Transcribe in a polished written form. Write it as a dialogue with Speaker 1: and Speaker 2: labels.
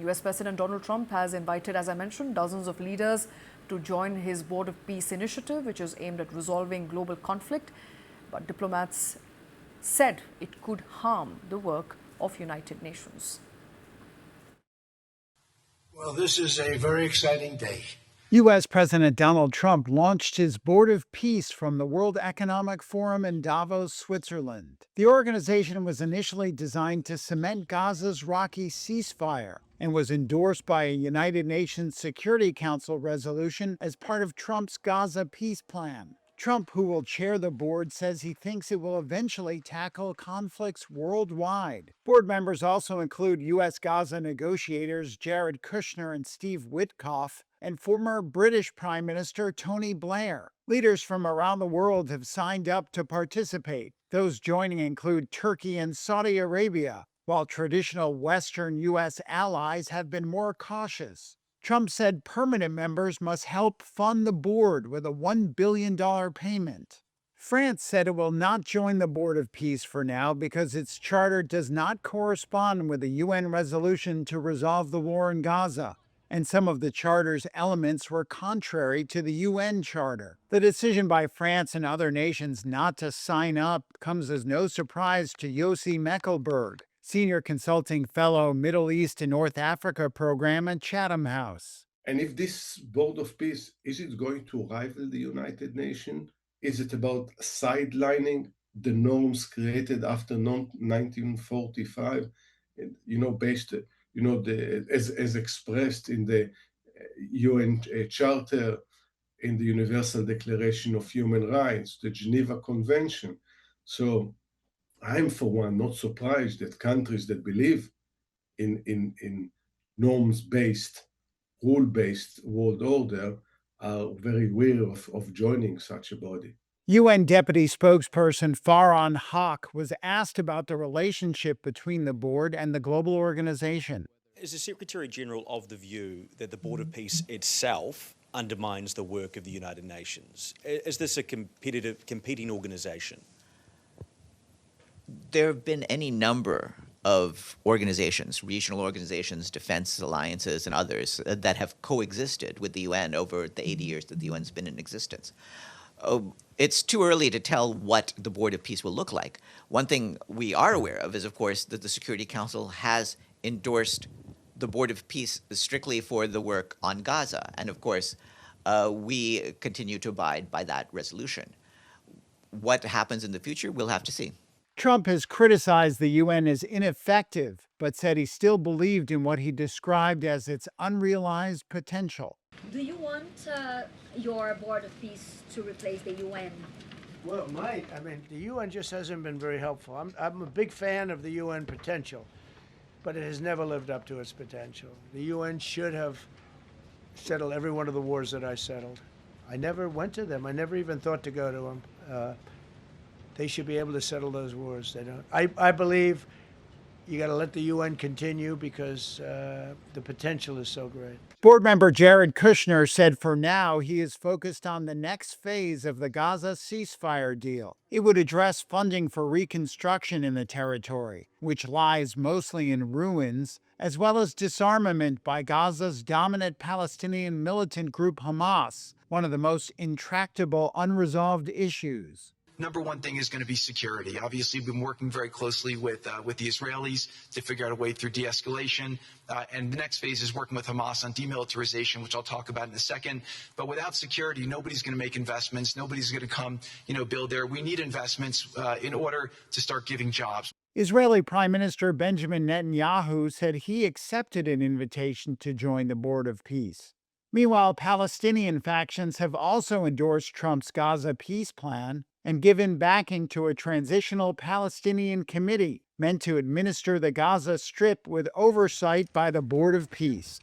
Speaker 1: US President Donald Trump has invited, as I mentioned, dozens of leaders to join his Board of Peace initiative, which is aimed at resolving global conflict. But diplomats said it could harm the work of United Nations.
Speaker 2: Well, this is a very exciting day.
Speaker 3: U.S. President Donald Trump launched his Board of Peace from the World Economic Forum in Davos, Switzerland. The organization was initially designed to cement Gaza's rocky ceasefire and was endorsed by a United Nations Security Council resolution as part of Trump's Gaza peace plan. Trump, who will chair the board, says he thinks it will eventually tackle conflicts worldwide. Board members also include U.S. Gaza negotiators Jared Kushner and Steve Witkoff, and former British Prime Minister Tony Blair. Leaders from around the world have signed up to participate. Those joining include Turkey and Saudi Arabia, while traditional Western U.S. allies have been more cautious. Trump said permanent members must help fund the board with a $1 billion payment. France said it will not join the Board of Peace for now because its charter does not correspond with the UN resolution to resolve the war in Gaza, and some of the charter's elements were contrary to the UN Charter. The decision by France and other nations not to sign up comes as no surprise to Yossi Meckelberg, Senior Consulting Fellow, Middle East and North Africa Program at Chatham House.
Speaker 2: And if this Board of Peace, is it going to rival the United Nations? Is it about sidelining the norms created after 1945, based, as expressed in the UN Charter, in the Universal Declaration of Human Rights, the Geneva Convention? So I'm, for one, not surprised that countries that believe in norms-based, rule-based world order are very wary of joining such a body.
Speaker 3: UN Deputy Spokesperson Farhan Haq was asked about the relationship between the board and the global organization.
Speaker 4: Is the Secretary General of the view that the Board of Peace itself undermines the work of the United Nations? Is this a competing organization?
Speaker 5: There have been any number of organizations, regional organizations, defense alliances, and others that have coexisted with the UN over the 80 years that the UN's been in existence. It's too early to tell what the Board of Peace will look like. One thing we are aware of is, of course, that the Security Council has endorsed the Board of Peace strictly for the work on Gaza. And of course, we continue to abide by that resolution. What happens in the future, we'll have to see.
Speaker 3: Trump has criticized the UN as ineffective, but said he still believed in what he described as its unrealized potential.
Speaker 6: Do you want your Board of Peace to replace the UN?
Speaker 7: Well, it might. I mean, the UN just hasn't been very helpful. I'm a big fan of the UN potential, but it has never lived up to its potential. The UN should have settled every one of the wars that I settled. I never went to them. I never even thought to go to them. They should be able to settle those wars. They don't. I believe you got to let the UN continue because the potential is so great.
Speaker 3: Board member Jared Kushner said for now he is focused on the next phase of the Gaza ceasefire deal. It would address funding for reconstruction in the territory, which lies mostly in ruins, as well as disarmament by Gaza's dominant Palestinian militant group Hamas, one of the most intractable unresolved issues.
Speaker 8: Number one thing is going to be security. Obviously, we've been working very closely with the Israelis to figure out a way through de-escalation. And the next phase is working with Hamas on demilitarization, which I'll talk about in a second. But without security, nobody's going to make investments. Nobody's going to come, build there. We need investments in order to start giving jobs.
Speaker 3: Israeli Prime Minister Benjamin Netanyahu said he accepted an invitation to join the Board of Peace. Meanwhile, Palestinian factions have also endorsed Trump's Gaza peace plan and given backing to a transitional Palestinian committee meant to administer the Gaza Strip with oversight by the Board of Peace.